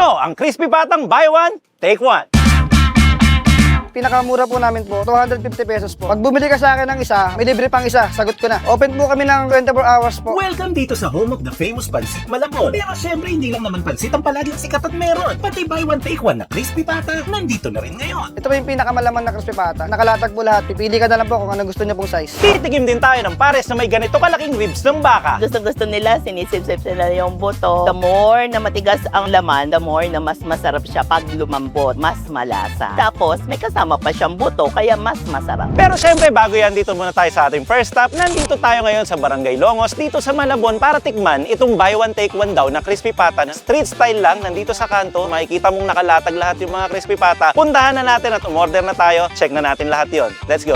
Ito ang Crispy Patang Buy One, Take One. Pinakamura po namin po, 250 pesos po. Pag bumili ka sa akin ng isa, may libre pang isa. Sagot ko na. Open po kami ng 24 hours po. Welcome dito sa home of the famous Pansit Malabon. Pero syempre, hindi lang naman pansit ang palaging sikat at meron. Pati buy one take one na crispy pata, nandito na rin ngayon. Ito po yung pinakamalaman na crispy pata. Nakalatag po lahat. Pipili ka na lang po kung ano gusto niyo pong size. Titigim din tayo ng pares na may ganito kalaking ribs ng baka. Gusto nila, sinisip-sip nila yung buto. The more na matigas ang laman, the more na mas masarap siya pag lumambot. Mas malasa. Tapos, may kasama pa siyang buto, kaya mas masarap. Pero syempre, bago yan, dito muna tayo sa ating first stop. Nandito tayo ngayon sa Barangay Longos, dito sa Malabon, para tikman itong buy one take one daw na crispy pata na street style lang. Nandito sa kanto, makikita mong nakalatag lahat yung mga crispy pata. Puntahan na natin at umorder na tayo. Check na natin lahat yon. Let's go!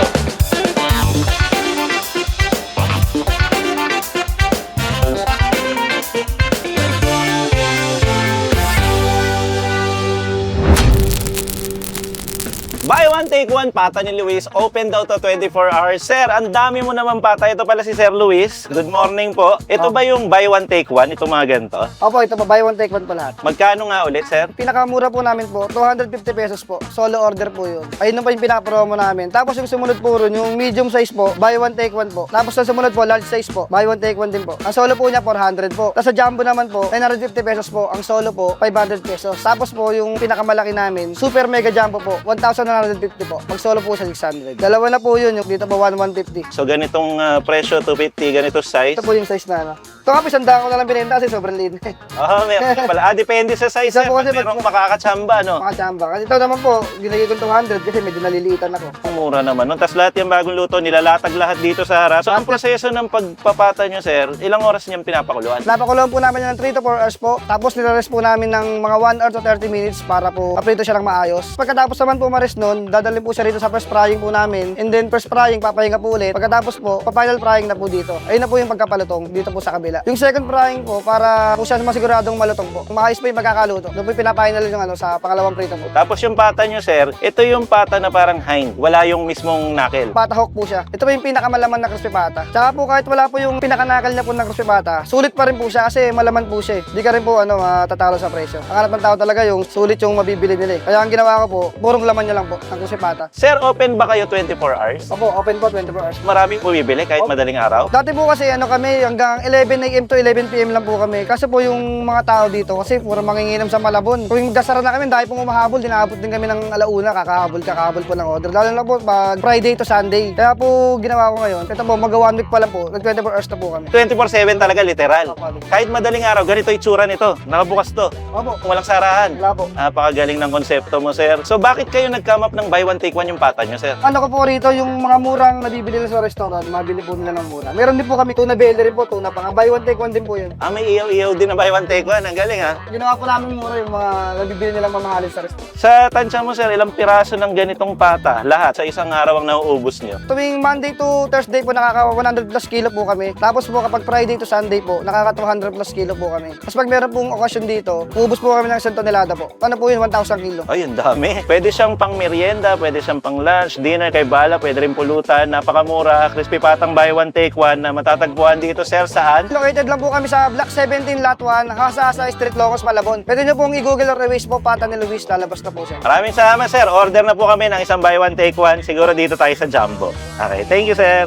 Buy one, take one, pata ni Luis. Open daw to 24 hours. Sir, ang dami mo naman pata. Ito pala si Sir Luis. Good morning po. Ito ba yung buy one, take one? Ito mga ganito? Opo, ito po, buy one take one po lahat. Magkano nga ulit, sir? Pinakamura po namin po, 250 pesos po. Solo order po yun. Ayun na po yung pinaka-promo namin. Tapos yung sumunod po ron, yung medium size po, buy one take one po. Tapos yung sumunod po, large size po, buy one take one din po. Ang solo po niya, 400 po. Tapos sa jumbo naman po, 950 pesos po. Ang solo po, 500 pesos. Tapos po, yung pinakamalaki namin, super mega jumbo po, 1,150 po. Pag solo po sa 600. Dalawa na po yun, yung dito po 1,150. So ganitong presyo, 250, ganito size. Ito po yung size na ano. Ito nga po, sandaan ko na lang binenta kasi sobrang liit. Oo, meron ka pala. Depende sa size. Isa po kasi merong makakatsamba, no? Makachamba. Kasi ito naman po, ginagay ko 200 kasi medyo naliliitan ako. Ang mura naman nun. Tapos lahat yung bagong luto, nilalatag lahat dito sa harap. So ang proseso ng pagpapata nyo, sir, ilang oras niyang pinapakuluan? Napakuluan po namin ng 3 to 4 hours po. Tapos nilarest po namin ng mga 1 hour to 30 minutes para po paprito siya ng maayos. Pagkatapos naman po ma-rest nun, dadalhin po siya rito sa first frying po namin. And then first frying, papahinga po ulit. Pagkatapos po, pa-final frying na po dito. Ayun na po yung pagkapalutong dito po sa kabila. Yung second frying po, para po siya masiguradong malutong po. Maayos po yung pagkakaluto. Doon po yung pinapahinal yung ano, sa pangalawang prito po. Tapos yung pata nyo, sir, ito yung pata na parang hind. Wala yung mismong knuckle. Patahok po siya. Ito po yung pinakamalaman na crispy pata. Tsaka po kahit wala po yung pinakanakal niya po ng crispy pata, sulit pa rin po siya kasi malaman po siya. Di ka rin po matatalo sa presyo. Ang hanap ng tao talaga yung sulit yung mabibili nila. Kaya ang ginawa ko po, purong laman niya lang po ng crispy pata. Sir, open ba kayo 24 hours? Opo, open po 24 hours. Maraming bumibili kahit madaling araw? Dati po kasi kami hanggang 11 AM to 11 PM lang po kami. Kasi po yung mga tao dito kasi puro manginginom sa Malabon. Kung gasara na kami, dahil pong umahabol, dinaabot din kami ng alauna, kakahabol po ng order. Lalo na po pag Friday to Sunday. Kaya po ginawa ko ngayon. Ito po, mag-1 week pa lang po. Nag 24 hours na po kami. 24/7 talaga, literal. Opo. Kahit madaling araw, ganito itsura nito. Nakabukas to. Opo. Walang sarahan. Wala po. Napakagaling ng konsepto mo, sir. So bakit kayo nag-come up ng buy one, take one yung pata nyo, sir? Ano ko po rito, yung mga murang nabibili nila sa restaurant, mabili po nila ng mura. Meron din po kami tuna belly rin po, tuna pang buy one take one din po yun. May iyaw-iyaw din na buy one, take one. Ang galing, ha? Ginawa po namin mura yung mga nabibili nilang mamahalin sa restaurant. Sa tansya mo, sir, ilang piraso ng ganitong pata? Lahat sa isang araw ang nauubos nyo? Tuwing Monday to Thursday po, nakaka 100 plus kilo po kami. Tapos po kapag Friday to Sunday po, nakaka 200 plus kilo po kami. Tapos pag meron pong okasyon dito, ubus po kami ng 1 tonelada po. Ano po yun, 1,000 kilo. Ay, ang dami. Pwede siyang pang merienda, pwede siyang pang lunch, dinner, kay bala, pwede rin pulutan. Napakamura, crispy patang buy one, take one na matatagpuan dito, sir, saan? Located lang po kami sa Block 17, Lot 1, Nakasasa Street, Longos, Malabon. Pwede nyo pong i-google or i-waste po, pata ni Luis, lalabas na po siya. Maraming salamat, sir. Order na po kami ng isang buy one, take one. Siguro dito tayo sa Jumbo. Okay, thank you, sir.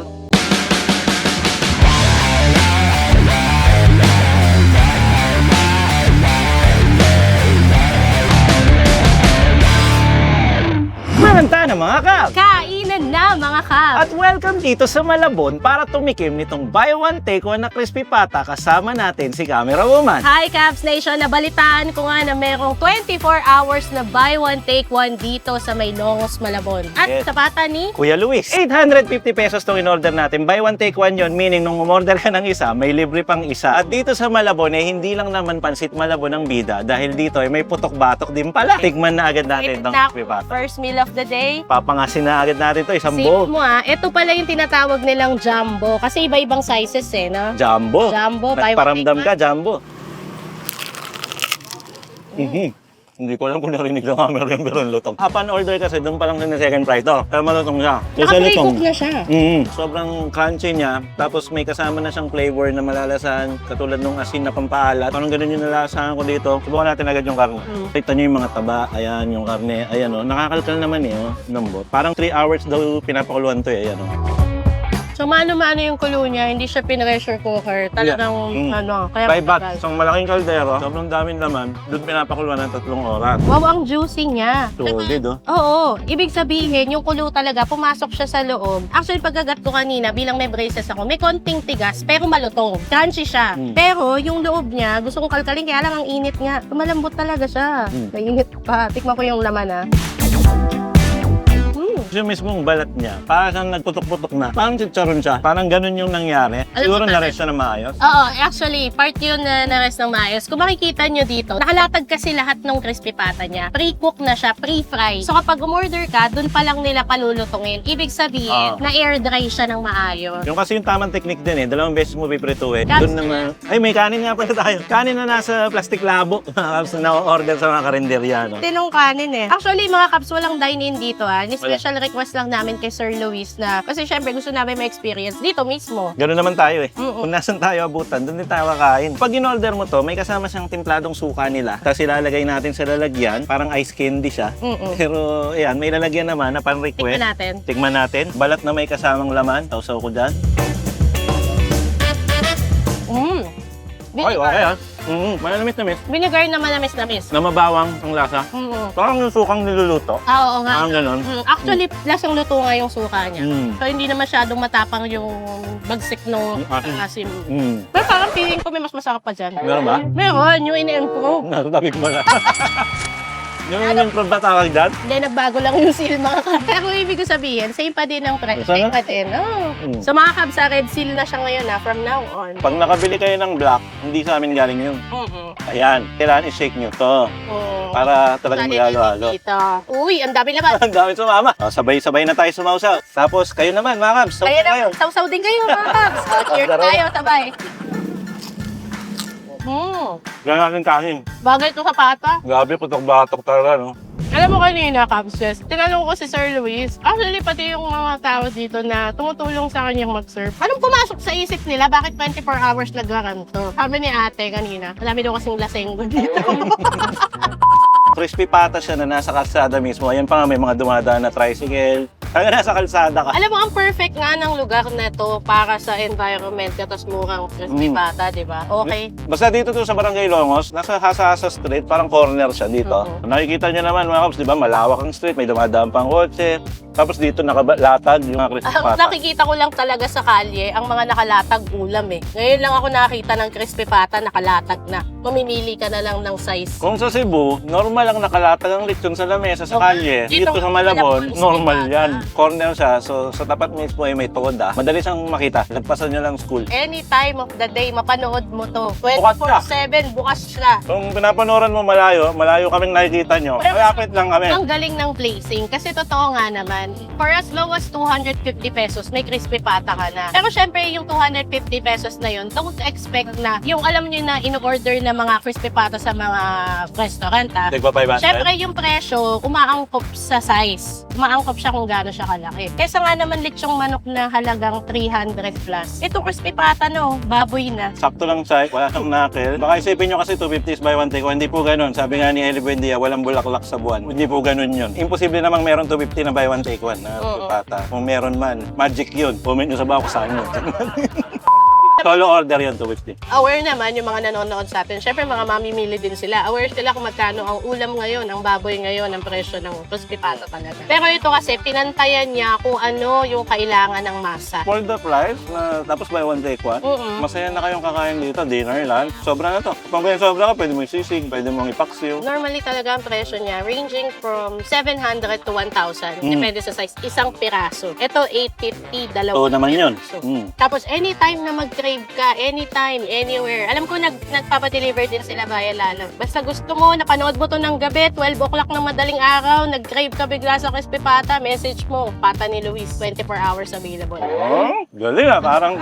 Maranta na mga kap! Kainan na mga kap! At welcome dito sa Malabon para tumikim nitong buy one, take one na crispy pata. Kasama natin si Camera Woman. Hi Caps Nation! Nabalitaan ko nga na merong 24 hours na buy one take one dito sa May Longos, Malabon. At Yes. sa pata ni Kuya Luis, 850 pesos tong in-order natin. Buy one, take one yon, meaning nung umorder ka ng isa, may libre pang isa. At dito sa Malabon, hindi lang naman pansit Malabon ang bida. Dahil dito, may putok-batok din pala. Tikman na agad natin itong na crispy pata. first meal of the day. Papangasin na agad natin to, isang Save bowl. mo ito pala yung tinatawag nilang jumbo. Kasi iba-ibang sizes no? Jumbo. Jumbo, buy one, Nagparamdam take ka, one. Jumbo. Hindi ko alam kung narinig ng camera yung pero lutong. Upon order kasi, doon pa lang sa second fry to. Pero malutong siya. Kasi Naka-pre-cook na siya. Sobrang crunchy niya. Tapos may kasama na siyang flavor na malalasan. Katulad nung asin na pampaalat. Parang ganun yung nalasahan ko dito. Subukan natin agad yung karne. Kita niyo yung mga taba. Ayan yung karne. Ayan o. Nakakalkal naman eh. Oh. Lambot. Parang 3 hours daw pinapakuluan to eh. Ayan o. So, mano-mano yung kulo niya, hindi siya pressure cooker. Talagang, kaya 5 baht. matagal. Isang malaking kaldero. Sobrang daming laman. Doon pinapakuluan ng 3 oras. Wow, ang juicy niya. Solid oh. Oo. Ibig sabihin, yung kulo talaga, pumasok siya sa loob. Actually, pagkagat ko kanina, bilang may braces ako, may konting tigas, pero malutong. Crunchy siya. Pero, yung loob niya, gusto kong kalkalin, kaya lang ang init nga. Malambot talaga siya. Mainit pa. Tikman ko yung laman, Yung mismong balat niya, parang nagputok-putok na. Parang chicharon siya. Parang ganun yung nangyari. Alam Siguro mo, na-rest siya na maayos. Oo, actually, part yun na nares ng maayos. Kung makikita nyo dito, nakalatag kasi lahat ng crispy pata niya. Pre-cook na siya, pre-fry. So kapag umorder ka, dun pa lang nila palulutungin. Ibig sabihin, na air dry siya ng maayos. Yung kasi yung tamang technique din eh. 2 beses mo piprituin. That's Doon naman. Ay, may kanin nga pala tayo. Kanin na nasa plastic labo. Na-order sa mga karinderya. No? Tinong kanin eh. Actually, mga kaps, walang dine-in dito Ni-special request lang namin kay Sir Luis na, kasi syempre gusto namin ma-experience dito mismo. Ganoon naman tayo eh. Kung nasan tayo abutan, doon din tayo kakain. Pag in-order mo to, may kasama siyang timpladong suka nila. Tapos ilalagay natin sa lalagyan. Parang ice candy siya. Pero, ayan, may lalagyan naman na pan-request. Tingnan natin. Tikman natin. Balat na may kasamang laman. Tausaw ko dyan. Ay, okay ah. Malamis-namis. Vinegar na manamis-namis. Na mabawang ang lasa. Parang yung sukang niluluto. Oo nga. Parang ganon. Actually, lasang luto nga yung suka niya. Mm. So, hindi na masyadong matapang yung bagsik ng asim. Mm. Pero parang feeling ko may mas masarap pa dyan. Meron ba? Meron, yung in-improve. Natabig mo na. Yung in-improve ba tawag dyan? Hindi, nagbago lang yung seal mga kabs. Pero ibig ko sabihin, same pa din ang price. Same pa din. So mga kabs, red seal na siya ngayon from now on. Pag nakabili kayo ng black, hindi sa amin galing yun. Ayan, kailangan i-shake nyo to. Para talagang magalo-halo. Uy, ang dami naman. Ang dami sumama. Sabay-sabay na tayo sumausaw. Tapos kayo naman, mga kabs. Kaya kayo. na, sausaw din kayo mga kabs. Cheers tayo, sabay. Gano'n natin kanin. Bagay ito sa pata. Gabi, putok-batok talaga, no? Alam mo kanina, Capses, tinanong ko si Sir Luis, actually pati yung mga tao dito na tumutulong sa kanyang mag-serve. Anong pumasok sa isip nila? Bakit 24 hours nagkakanto? Sabi ni ate kanina, marami daw kasing lasenggo dito. Crispy pata siya na nasa kalsada mismo. Ayan pa nga, may mga dumadaan na tricycle. Kaya nasa kalsada ka. Alam mo, ang perfect nga ng lugar na to para sa environment, katas murang crispy pata, di ba? Okay. Basta dito to sa Barangay Longos, nasa Hasa-Hasa Street, parang corner siya dito. Nakikita niyo naman mga kaps, di ba? Malawak ang street, may dumadaan pang kotse. Tapos dito nakalatag yung mga crispy pata. Nakikita ko lang talaga sa kalye ang mga nakalatag ulam eh. Ngayon lang ako nakita ng crispy pata nakalatag na. Mamimili ka na lang ng size. Kung sa Cebu, normal ang nakalatag ang lechon sa lamesa sa Okay. kalye. Dito, Dito sa Malabon, crispy normal pata. yan. Corner siya, so sa tapat mismo ay may tukoda. Madali siyang makita. Lagpasan niyo lang school. Any time of the day, mapanood mo to. Bukas siya. 24/7, bukas siya. Kung pinapanoran mo malayo kaming nakikita nyo. Pero- Malapit lang kami. Ang galing ng placing kasi totoo nga naman, for as low as 250 pesos, may crispy pata ka na. Pero syempre, yung 250 pesos na yun, don't expect na yung alam nyo na in-order na mga crispy pata sa mga restaurant Tigpa 500. Syempre, yung presyo, umaangkop sa size. Umaangkop siya kung gaano siya kalaki. Kesa nga naman lechong manok na halagang 300 plus. Ito crispy pata no, baboy na. Sakto lang size, wala siyang knuckle. Baka isipin nyo kasi 250 is buy one take one. Hindi po ganun. Sabi nga ni Eli Buendia, walang bulaklak sa buwan. Hindi po ganun yun. Imposible namang meron 250 na buy one take one na pata. Kung meron man, magic yun. Comment nyo sa bako sa inyo. Solo order yun, 250. Aware naman yung mga nanonood sa atin. Syempre, mga mamimili din sila. Aware sila kung magkano ang ulam ngayon, ang baboy ngayon, ang presyo ng crispy pata talaga. Pero ito kasi, pinantayan niya kung ano yung kailangan ng masa. For the price, na tapos buy one take one, masaya na kayong kakain dito, dinner, lunch. Sobra na to. Kung kaya sobra ka, pwede mo isisig, pwede mong ipaksiw. Normally talaga ang presyo niya, ranging from 700 to 1,000. Depende sa size. Isang piraso. Ito, 850, dalawa. Oo naman yun. Tapos, anytime na mag-crave ka, anytime, anywhere. Alam ko, nagpapadeliver din sila via Lalang. Basta gusto mo, napanood mo to ng gabi, 12 o'clock ng madaling araw, nag-crave ka bigla sa crispy pata, message mo, pata ni Luis, 24 hours available. Oh, galing ah. Parang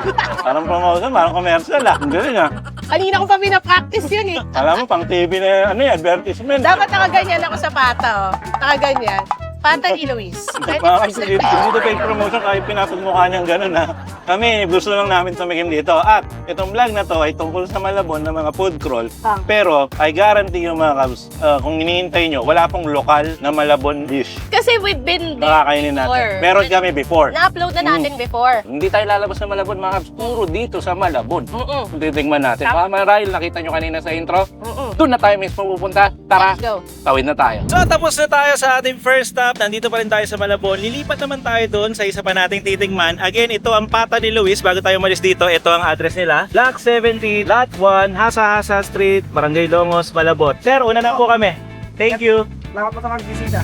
promotion, parang commercial ah. Galing ah. Kanina ko pa pinapractice yun eh. Alam mo, pang TV na advertisement. Dapat nakaganyan ako sa pata, oh. Nakaganyan. Pata ni Luis. Mga kasi dito pa yung promotion kahit pinapagmukha niyang gano'n ha. Kami, gusto lang namin tumikim dito. At itong vlog na to ay tungkol sa Malabon ng mga food crawl. Pero I guarantee yung mga kabs, kung hinihintay nyo, wala pong lokal na Malabon dish. Kasi we've been there Nakakainin natin. before. Meron kami before. Na-upload na natin before. Hindi tayo lalabas sa Malabon mga kabs, puro dito sa Malabon. Mm-mm. Titigman natin. Baka marahil nakita nyo kanina sa intro. Mm-mm. Doon na tayo mismo pupunta. Tara, Let's go. tawid na tayo. So tapos na tayo sa ating first stop. Nandito pa rin tayo sa Malabon. Lilipat naman tayo doon sa isa pa nating titingman. Again, ito ang pata ni Luis. Bago tayo umalis dito, ito ang address nila. Block 70, Lot 1, Hasa-Hasa Street, Barangay Longos, Malabon. Sir, una na po kami. Thank you. Salamat po sa pagbisita.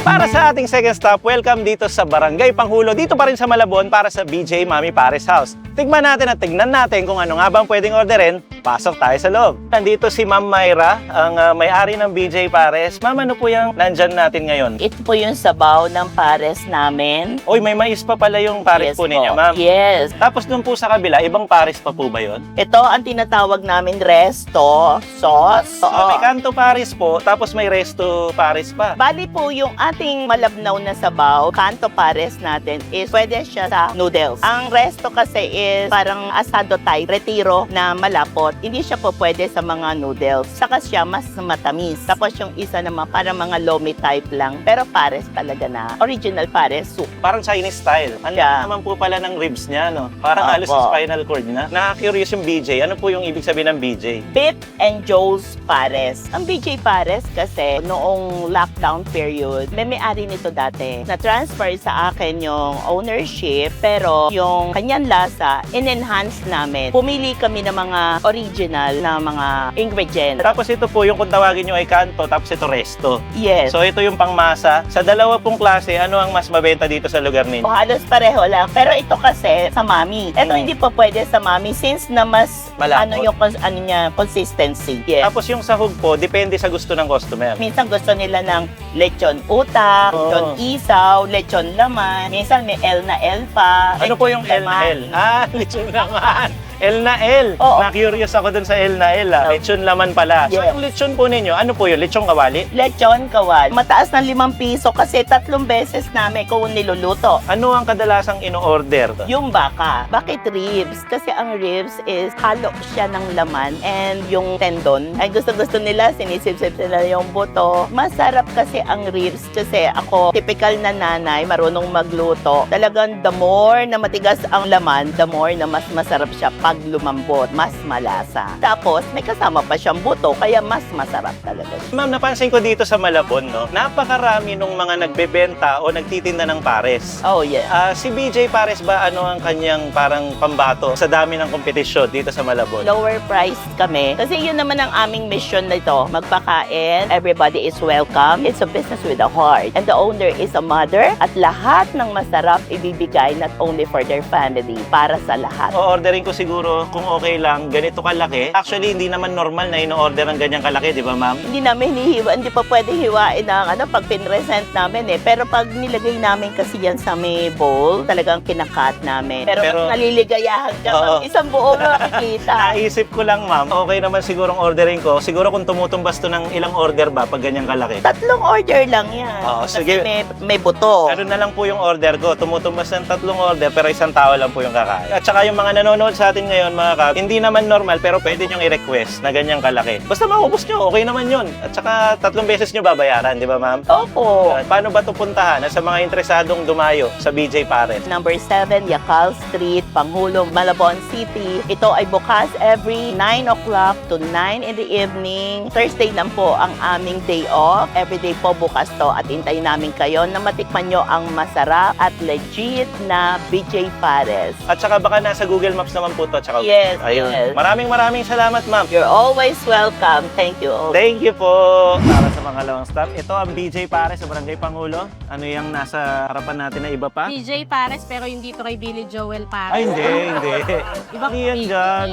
Para sa ating second stop, welcome dito sa Barangay Panghulo. Dito pa rin sa Malabon para sa BJ Mami Pares House. Tignan natin at tignan natin kung ano nga bang pwedeng orderin. Pasok tayo sa loob. Nandito si Ma'am Myra, ang may-ari ng BJ Pares. Ma'am, ano po yung nandyan natin ngayon? Ito po yung sabaw ng pares namin. Oy, may mais pa pala yung pares Yes po ninyo, po. ma'am. Yes. Tapos doon po sa kabila, ibang pares pa po ba yun? Ito ang tinatawag namin resto sauce. So, may kanto pares po, tapos may resto pares pa. Bali po yung ating malabnaw na sabaw, kanto pares natin is pwede siya sa noodles. Ang resto kasi is parang asado type, retiro na malapot. Hindi siya po pwede sa mga noodles. Saka siya mas matamis. Tapos yung isa naman parang mga lomi type lang. Pero pares talaga na original pares soup. Parang Chinese style. Ano Yeah. naman po pala ng ribs niya, no? Parang Opo. halos sa spinal cord niya. Nakaka-curious yung BJ. Ano po yung ibig sabihin ng BJ? Beef and Joe's Pares. Ang BJ Pares kasi noong lockdown period, may-ari nito dati. Na-transfer sa akin yung ownership pero yung kanyang lasa, in-enhance namin. Pumili kami ng mga original na mga ingredients. Tapos ito po, yung kung tawagin nyo ay kanto, tapos ito resto. Yes. So ito yung pangmasa. Sa dalawa pong klase, ano ang mas mabenta dito sa lugar ninyo? Halos pareho lang. Pero ito kasi sa mami. Ito hindi pa pwede sa mami since na mas Malapot. ano yung ano niya, consistency. Yes. Tapos yung sahog po, depende sa gusto ng customer. Minsan gusto nila ng lechon utak, lechon isaw, lechon laman. Minsan may L na L pa. Ano po yung L na laman. L? Ah, lechon laman. L na L. Oo. Na-curious ako dun sa L na L. Oh. Lechon laman pala. So Yes. yung lechon po ninyo, ano po yun? Lechon kawali? Lechon kawal. Mataas ng 5 piso kasi 3 beses namin kung niluluto. Ano ang kadalasang ino-order? Yung baka. Bakit ribs? Kasi ang ribs is halo siya ng laman and yung tendon. Ay gusto-gusto nila, sinisip-sip nila yung buto. Masarap kasi ang ribs kasi ako, typical na nanay, marunong magluto. Talagang the more na matigas ang laman, the more na mas masarap siya pag lumambot, mas malasa. Tapos, may kasama pa siyang buto, kaya mas masarap talaga siya. Ma'am, napansin ko dito sa Malabon, no? Napakarami nung mga nagbebenta o nagtitinda ng pares. Oh, yeah. Si BJ Pares ba, ano ang kanyang parang pambato sa dami ng kompetisyon dito sa Malabon? Lower price kami. Kasi yun naman ang aming mission nito. Magpakain, everybody is welcome. It's a business with a heart. And the owner is a mother. At lahat ng masarap ibibigay not only for their family, para sa lahat. O-ordering ko siguro kung okay lang, ganito kalaki. Actually, hindi naman normal na ino-order ng ganyang kalaki, di ba ma'am? Hindi namin hinihiwa, hindi pa pwede hiwain ng pag pinresent namin eh. Pero pag nilagay namin kasi yan sa may bowl, talagang kinakat namin. Pero naliligayahan ka, Oo. ma'am. Isang buo makikita. Naisip ko lang ma'am, okay naman sigurong ordering ko. Siguro kung tumutumbas to ng ilang order ba pag ganyang kalaki? 3 order lang yan. Oo, Kasi sige. may buto. Ano na lang po yung order ko. Tumutumbas ng 3 order pero isang tao lang po yung kakain. At saka yung mga nanonood sa atin ngayon mga kap, hindi naman normal pero pwede nyong i-request na ganyang kalaki. Basta maubos nyo, okay naman yun. At saka 3 beses nyo babayaran, di ba ma'am? Opo. Paano ba ito puntahan? Sa mga interesadong dumayo sa BJ Pares. Number 7, Yacal Street, Panghulong, Malabon City. Ito ay bukas every 9 o'clock to 9 in the evening. Thursday lang po ang aming day off. Everyday po bukas to at hintayin namin kayo na matikman nyo ang masarap at legit na BJ Pares. At saka baka nasa Google Maps naman po to. Tsaka, Yes, ayun. yes. Maraming salamat ma'am. You're always welcome. Thank you. Thank you po! Para sa pangalawang stop, ito ang BJ Pares sa Barangay Pangulo. Ano yung nasa harapan natin na iba pa? DJ Pares, pero hindi to kay Billy Joel Pares. Ay, hindi. Iba Hindi yan dyan.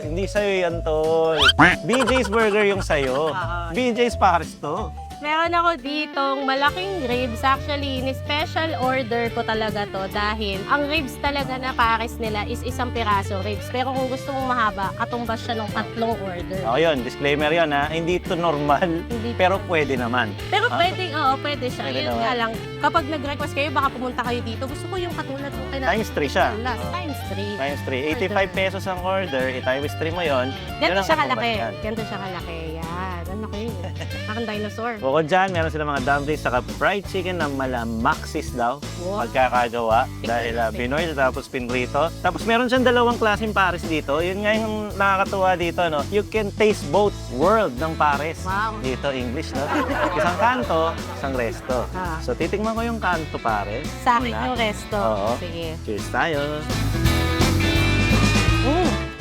Hindi sa'yo yan, tol. BJ's Burger yung sa'yo. BJ's Pares to. Meron ako ditong malaking ribs. Actually, ni-special order ko talaga to dahil ang ribs talaga na pares nila is isang piraso ribs. Pero kung gusto mong mahaba, katumbas siya ng 3 order. O yun, disclaimer yun ha. Hindi ito normal, Hindi. pero pwede naman. Pero pwede, oo, pwede siya. Pwede Yun naman. nga lang, kapag nag-request kayo, baka pumunta kayo dito. Gusto ko yung katulad ng Times 3 siya. Last times 3. Times 3. 85 pesos ang order. I-times 3 mo yun. Yun Ganito ang siya katumbas kalaki. yan. Ganito siya kalaki. Yan. Ano kayo? Parang dinosaur. Bukod dyan, meron sila mga dumplings saka fried chicken na Maxis daw. Wow. Pagkakagawa. Dahil binoil tapos pinrito. Tapos meron siyang dalawang klaseng pares dito. Yun nga yung nakakatuwa dito, no? You can taste both world ng pares. Wow. Dito, English, no? Isang kanto, isang resto. Ah. So, titikman ko yung kanto pares. Sa akin Muna. yung resto. Oo. Sige. Cheers tayo.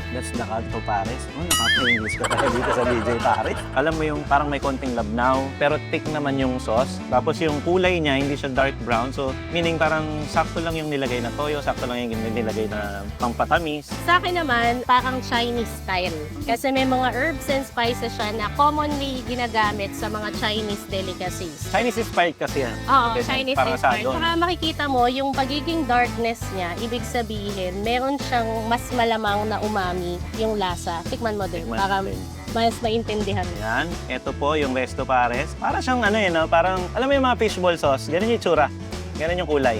That's the kanto pares. Oh, nakaka-English ka tayo dito sa DJ Pares. Alam mo yung parang may konting labnaw, pero thick naman yung sauce. Tapos yung kulay niya, hindi siya dark brown. So, meaning parang sakto lang yung nilagay na toyo, sakto lang yung nilagay na pampatamis. Sa akin naman, parang Chinese style. Kasi may mga herbs and spices siya na commonly ginagamit sa mga Chinese delicacies. Chinese inspired kasi yan. Oo, Kasi Chinese parang inspired. asado. Saka makikita mo, yung pagiging darkness niya, ibig sabihin, meron siyang mas malamang na umami yung lasa. Tikman mo din, Tikman para natin. mas maintindihan mo. Yan. Ito po yung resto pares. Para siyang ano no? Parang, alam mo yung mga fishball sauce? Ganun yung tsura. Ganun yung kulay.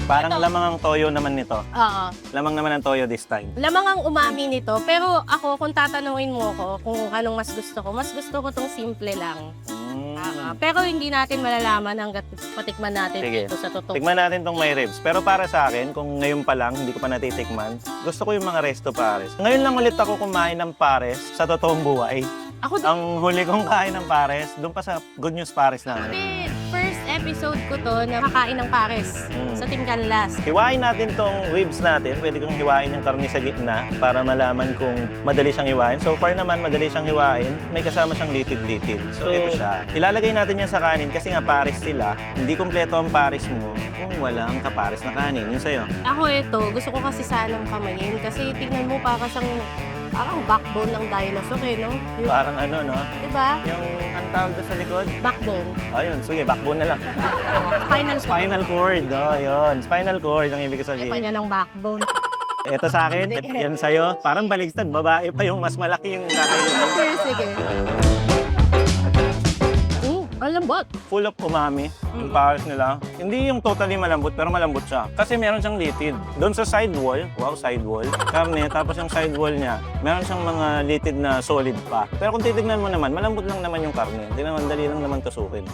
Parang Ito. lamang ang toyo naman nito. Oo. Lamang naman ang toyo this time. Lamang ang umami nito, pero ako, kung tatanungin mo ko kung anong mas gusto ko tong simple lang. Pero hindi natin malalaman hanggat patikman natin Sige. dito sa totoo. Tikman natin tong may ribs. Pero para sa akin, kung ngayon pa lang, hindi ko pa natitikman, gusto ko yung mga resto pares. Ngayon lang ulit ako kumain ng pares sa totoong buhay. Ako din. Ang huli kong kain ng pares, doon pa sa Good News Pares namin. First episode ko to na kakain ng pares sa Team Canlas. Hiwain natin tong ribs natin. Pwede kong hiwain yung karne sa gitna para malaman kung madali siyang hiwain. So far naman, madali siyang hiwain. May kasama siyang litid-litid. So ito siya. Ilalagay natin yan sa kanin kasi nga pares sila. Hindi kumpleto ang pares mo kung walang kapares na kanin. Yun sa'yo. Ako ito, gusto ko kasi sanang kamayin kasi tingnan mo parang backbone ng dinosaur eh, no? Yung, Parang ano, no? diba? Yung ang tawag doon sa likod. Backbone. Ayun, sige, backbone na lang. Final cord. Spinal cord, yun. Spinal cord ang ibig Ay, sabihin. kanya ng backbone. Ito sa akin, yan sa'yo. Parang baligstad, babae pa yung mas malaki yung kakainin. Sige, sige. Ang lambot. Full of umami, yung pares nila. Hindi yung totally malambot, pero malambot siya. Kasi meron siyang litid. Doon sa side wall, wow, side wall, karne, tapos yung side wall niya, meron siyang mga litid na solid pa. Pero kung titignan mo naman, malambot lang naman yung karne. Hindi naman, dali lang naman tusukin.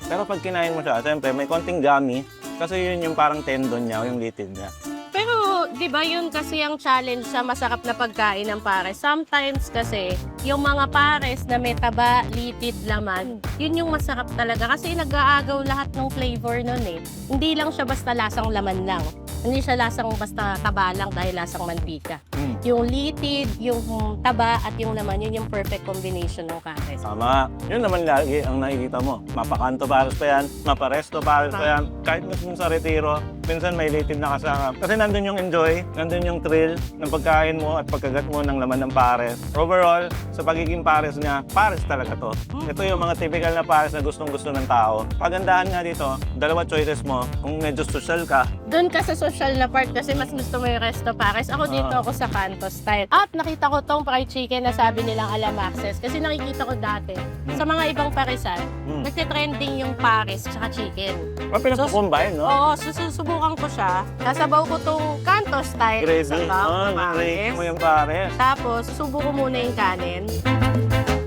Pero pag kinain mo siya, siyempre may konting gummy, kasi yun yung parang tendon niya, yung litid niya. Pero, di ba yun kasi ang challenge sa masarap na pagkain ng pares. Sometimes kasi, yung mga pares na may taba, litid, laman, yun yung masarap talaga. Kasi nag-aagaw lahat ng flavor nun eh. Hindi lang siya basta lasang laman lang. Hindi siya lasang basta taba lang dahil lasang mantika. Yung litid, yung taba at yung laman, yun yung perfect combination ng pares. Tama. Yun naman lagi ang nakikita mo. Mapakanto pares pa yan, maparesto pares pa yan. Kahit mismo sa retiro, minsan may litid na kasama. Kasi nandun yung enjoy, nandun yung thrill ng pagkain mo at pagkagat mo ng laman ng pares. Overall, sa pagiging pares niya, pares talaga to. Ito yung mga typical na pares na gustong-gusto ng tao. Pagandahan nga dito, dalawa choices mo. Kung medyo social ka, Doon ka sa social na part kasi mas gusto mo yung resto pares. Ako dito ako sa kanto style. At nakita ko tong fried chicken na sabi nilang Alamaxes kasi nakikita ko dati sa mga ibang parisan, nagtitrending yung pares tsaka chicken. pinag-combine, no? Oo, susubukan ko siya. Sasabaw ko tong kanto style. Gravy. sabaw, Nare-rate pares. mo yung pares. Tapos, susubo ko muna yung kanin.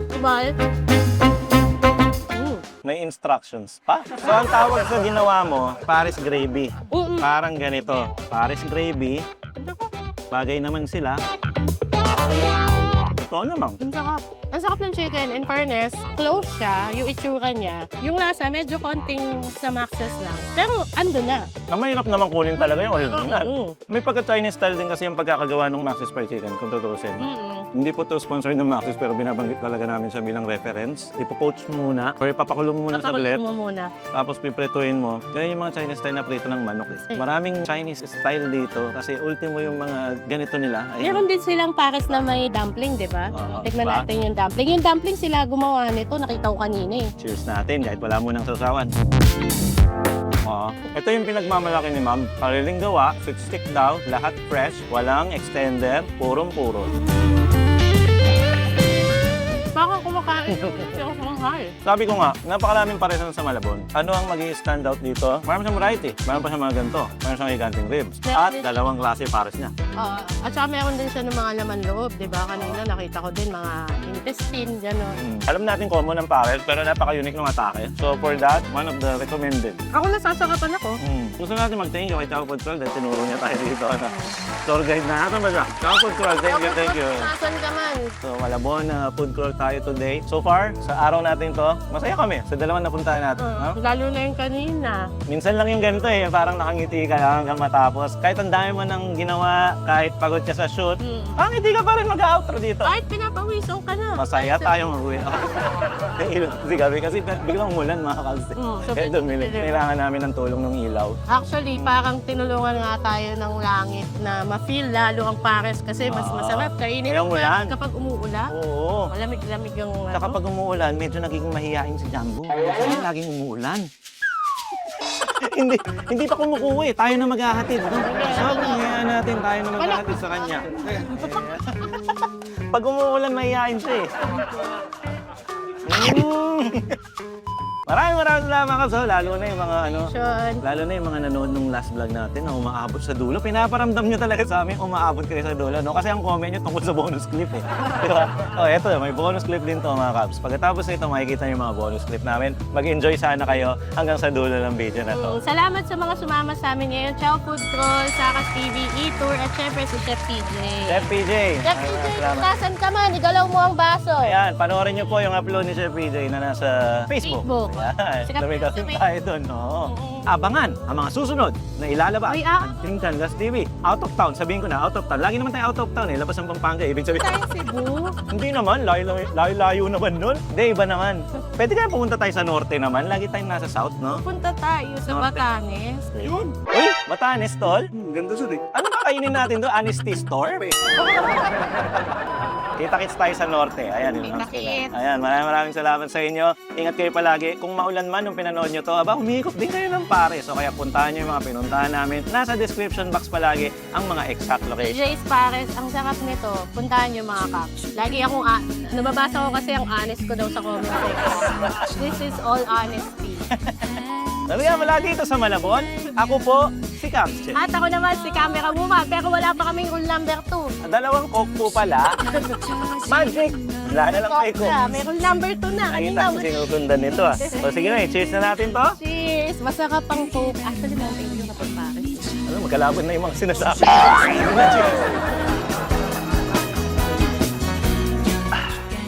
Subal. May instructions pa. So, ang tawag sa ginawa mo, Paris gravy. Parang ganito. Paris gravy. Bagay naman sila. Ito naman. Ang sarap. Ang sarap ng chicken. In fairness, close siya, yung itsura niya. Yung lasa, medyo konting sa maxes lang. Pero, ando na. Ang mahirap naman kunin talaga yung original. Mm. May pagka-Chinese style din kasi yung pagkakagawa ng Maxis Fried Chicken, kung tutusin. Hindi po to sponsor ng Maxis, pero binabanggit talaga namin siya bilang reference. Ipo-poach mo muna, or ipapakulo mo muna sa Papakulo saglit, mo muna. tapos pipretuin mo. Ganyan yung mga Chinese style na prito ng manok. Maraming Chinese style dito kasi ultimo yung mga ganito nila. Ay, Meron din silang pares na may dumpling, di ba? ba? Oo, Tikman diba? natin yung dumpling. Yung dumpling sila gumawa nito, nakita ko kanina eh. Cheers natin kahit wala mo nang sasawan. Ito yung pinagmamalaki ni ma'am. Kariling gawa, sweet stick daw, lahat fresh, walang extender, purong-puro. Baka kumakain yung Shanghai. Sabi ko nga, napakaraming paresan sa Malabon. Ano ang magiging standout dito? Marami siyang variety. Meron pa siyang mga ganito. Meron siyang higanting ribs. At dalawang klase pares niya. At saka meron din siya ng mga laman loob, di ba? Kanina nakita ko din mga intestine, gano'n. Alam natin common ng pares, pero napaka-unique ng atake. So for that, one of the recommended. Ako nasasakapan ako. Gusto natin mag-thank you kay Chow Food Crawl dahil tinuro niya tayo dito. Tour guide na natin ba siya? Chow Food Crawl, thank you. Nasaan ka man? So Malabon, food crawl tayo today. So far, sa araw natin to, masaya kami sa dalawang napuntahan natin. No? Lalo na yung kanina. Minsan lang yung ganito eh, parang nakangiti ka lang hanggang matapos. Kahit ang dami mo nang ginawa, kahit pagod ka sa shoot, hindi ka pa rin mag-outro dito. Kahit pinapawisan ka na. Masaya tayong mag-uwi. Kasi gabi kasi biglang umulan mga kalsi. So, Kaya dumili. Kailangan namin ng tulong ng ilaw. Actually, parang tinulungan nga tayo ng langit na ma-feel lalo ang pares kasi mas masarap kainin Kaya ang umulan. pares kapag umuulan. Oo. Malamig-lamig yung Saka kapag umuulan, medyo nagiging mahihain si Jumbo. Kasi laging umuulan. hindi pa kumukuha eh. Tayo na maghahatid. No? Sobrang hayaan natin. Tayo na maghahatid sa kanya. Pag umuulan, mahihain siya eh. Maraming salamat ka. So, lalo na yung mga lalo na yung mga nanood nung last vlog natin na umaabot sa dulo. Pinaparamdam nyo talaga sa amin umaabot kayo sa dulo, no? Kasi ang comment nyo tungkol sa bonus clip eh. Diba? Eto, may bonus clip din to mga Cubs. Pagkatapos nito, makikita nyo yung mga bonus clip namin. Mag-enjoy sana kayo hanggang sa dulo ng video na to. Salamat sa mga sumama sa amin ngayon. Chow Food Crawl, Sakas TV, E-Tour, at syempre si Chef PJ. Chef PJ! Chef PJ, Salamat. nasan ka man? Igalaw mo ang baso. Ayan, panoorin nyo po yung upload ni Chef PJ na nasa Facebook. Ayan, Sikat dami na kasi sabi. tayo doon. Oo. Abangan ang mga susunod na ilalabas. Ay, Ang Tingkan Gas TV. Out of town, sabihin ko na, out of town. Lagi naman tayo out of town eh. Labas ng Pampanga. Ibig sabihin, Tayo Cebu. hindi naman. Layo naman nun. Hindi, iba naman. Pwede kaya pumunta tayo sa norte naman. Lagi tayong nasa south, no? Punta tayo sa Norte. Batanes. Yun. Uy, Batanes, tol. Ganda siya Ano kakainin natin doon? Honesty store? Kita-kits tayo sa norte. Ayan, yun. Kita-kits. Ayan, maraming salamat sa inyo. Ingat kayo palagi. Kung maulan man nung pinanood nyo to, humihikop din kayo ng pares. So kaya puntahan nyo yung mga pinuntahan namin. Nasa description box palagi ang mga exact location. Jay's Pares, ang sarap nito. Puntahan niyo mga kaps. Lagi akong, nababasa ko kasi ang honest ko daw sa comment section. This is all honesty. Sabi nga mula dito sa Malabon, ako po si Caps. At ako naman si Camera Woman, pero wala pa kaming rule number 2. Dalawang coke po pala. Magic! Wala na lang kay coke. May rule number 2 na. Nakita ko sinusundan nito ah. O sige na, cheers na natin to. Cheers! Masarap ang coke. Actually, mga thank you kapag Pares. Ano, magkalaban na yung mga sinasabi.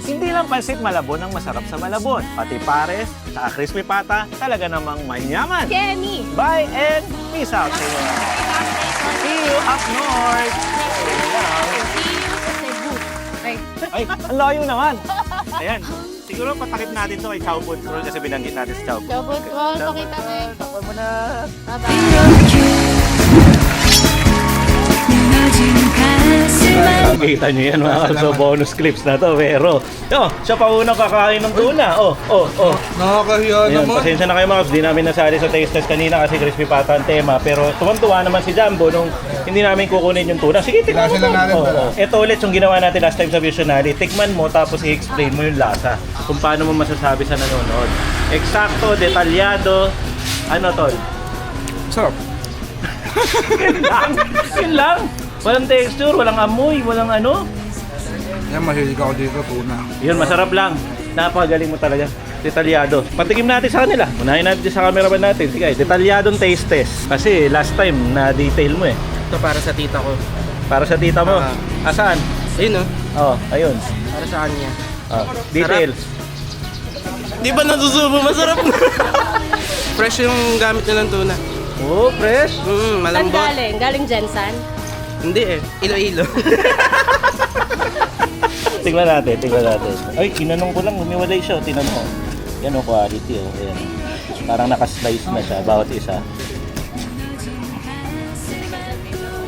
Hindi lang pansit Malabon ang masarap sa Malabon. Pati pares, saka crispy pata, talaga namang manyaman. Kenny! Bye and peace out sa inyo. See you up north. See you sa Cebu. Ay, ang layo naman. Ayan. Siguro patakip natin to kay Chow Food Crawl kasi binanggit natin si Chow Food. Chow Food Crawl, pakita mo. Takpan mo na. Nakikita nyo yan mga kalso, bonus clips na to, pero siya pa unang kakain ng tuna. Nakakahiya Ayan, naman. pasensya na kayo mga, di namin nasali sa taste test kanina kasi crispy pata ang tema, pero tuwan-tuwa naman si Jumbo nung hindi namin kukunin yung tuna. Sige, tikman mo. Klase lang natin, tara. Ito ulit yung ginawa natin last time sa Visionary. Tikman mo tapos i-explain mo yung lasa. Kung paano mo masasabi sa nanonood. Eksakto, detalyado. Ano, tol? Sarap. Yun lang. Walang texture, walang amoy, walang ano. Yan, mahilig ako dito, tuna. Yun, masarap lang. Napakagaling mo talaga. Detalyado. Patikim natin sa kanila. Unahin natin sa cameraman natin. Sige, detalyadong taste test. Kasi last time na-detail mo eh. Ito para sa tita ko. Para sa tita mo. Asaan? Ayun oh, Oh, ayun. para sa kanya. Oh, details. Di ba nasusubo? Masarap na. Fresh yung gamit nilang tuna. Oh, fresh. Saan Malambot. galing? Galing Jensen? Hindi eh, Iloilo. Tingnan natin, tingnan natin. Ay, kinanong ko lang, humiwalay siya. Tingnan mo. Yan o, quality o. Ayan. Parang nakaslice na siya, bawat isa.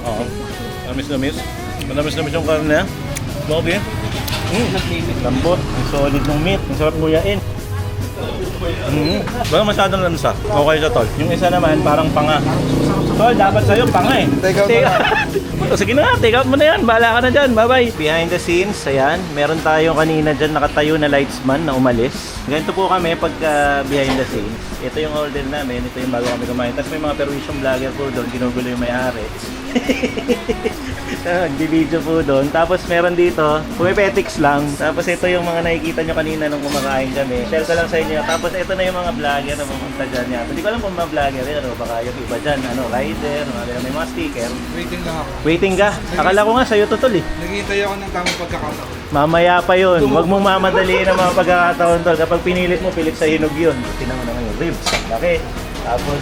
Oo. Namis-namis. Namis-namis yung karne. Okay. Lambot, ang solid ng meat, ang sarap nguyain. Baka masyadong lansa. Okay siya, tol. Yung isa naman, parang panga. Tol, dapat sa'yo panga eh. Take out O, sige na, take out mo na yan. Bahala ka na dyan. Bye-bye. Behind the scenes, ayan. Meron tayong kanina dyan nakatayo na lightsman na umalis. Ganito po kami pagka behind the scenes. Ito yung order namin. Ito yung bago kami kumain. Tapos may mga permission vlogger po doon. Ginugulo yung may-ari. Nagdi-video po doon. Tapos meron dito, pumipetics lang. Tapos ito yung mga nakikita nyo kanina nung kumakain kami. Share ko lang sa inyo. Tapos ito na yung mga vlogger na pumunta dyan niya. Hindi ko alam kung mga vlogger yun. Ano, baka yung iba dyan, ano, rider, may mga sticker. Waiting lang ako. Waiting ka? Akala ko nga sa'yo to tol eh. Naghihintay ako ng tamang pagkakataon. Mamaya pa yun. Huwag mong mamadaliin ang mga pagkakataon tol. Kapag pinilit mo, pilit sa hinog yun. Tingnan mo naman yung ribs. Laki. Tapos,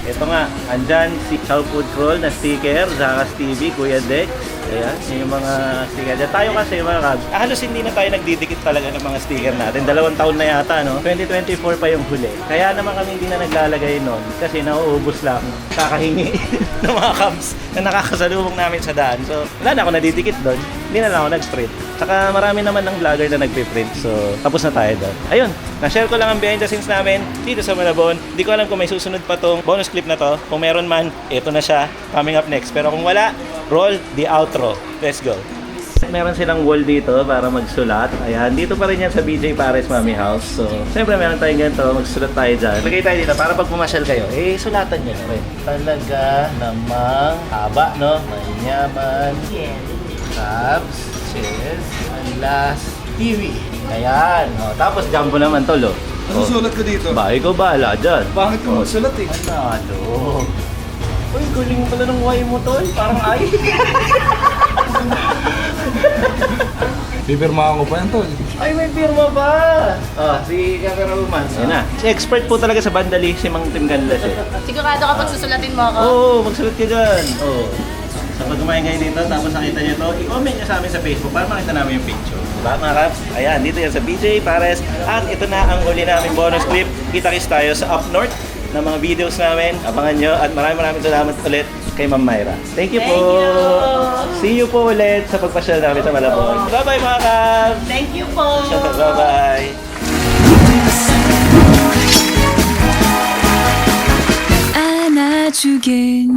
ito nga, andyan si Chow Food Crawl na sticker, Zakas TV, Kuya Dex. Ayan, yung mga sticker dyan. Tayo kasi mga kabs, halos hindi na tayo nagdidikit talaga ng mga sticker natin. 2 taon na yata, no? 2024 pa yung huli. Kaya naman kami hindi na naglalagay nun kasi nauubos lang, kakahingi ng mga kabs na nakakasalubong namin sa daan. So, wala na ako nadidikit doon. Hindi na lang ako nag-sprint. Saka marami naman ng vlogger na nagpiprint. So, tapos na tayo doon. Ayun, na-share ko lang ang behind the scenes namin dito sa Malabon. Hindi ko alam kung may susunod pa tong bonus clip na to. Kung meron man, ito na siya. Coming up next. Pero kung wala, roll the outro. Let's go. Meron silang wall dito para magsulat. Ayan, dito pa rin yan sa BJ Pares Mami House. So, siyempre meron tayong ganito. Magsulat tayo dyan. Lagay tayo dito para pag pumasyal kayo, eh, sulatan nyo na rin. Talaga namang haba, no? Mayaman. Cabs, Chess, and last, TV. Ayan. O, tapos jumbo naman tol, oh. Ano sulat ko dito? Ba, ikaw bahala dyan. Bakit ko magsulat eh? Ano? Uy, galing pala ng way mo tol. Parang ay. Pipirmahan ko pa yan, tol. Ay, may pirma ba? Oh, si Camera Woman. Ayan na. Si expert po talaga sa bandali, si Mang Tim Ganlas eh. Sigurado kapag susulatin mo ako. Oo, magsulat ka dyan. Oo. So pag kumain kayo dito, tapos nakita nyo ito, i-comment nyo sa amin sa Facebook para makita namin yung picture. Diba mga Kaps? Ayan, dito yan sa BJ Pares. At ito na ang huli namin bonus clip. Kita-kits tayo sa Up North ng mga videos namin. Abangan nyo at maraming salamat ulit kay Ma'am Myra. Thank you po! See you po ulit sa pagpasyal namin sa Malabon. Bye-bye mga Kaps! Thank you po! Bye-bye! 안아주겠니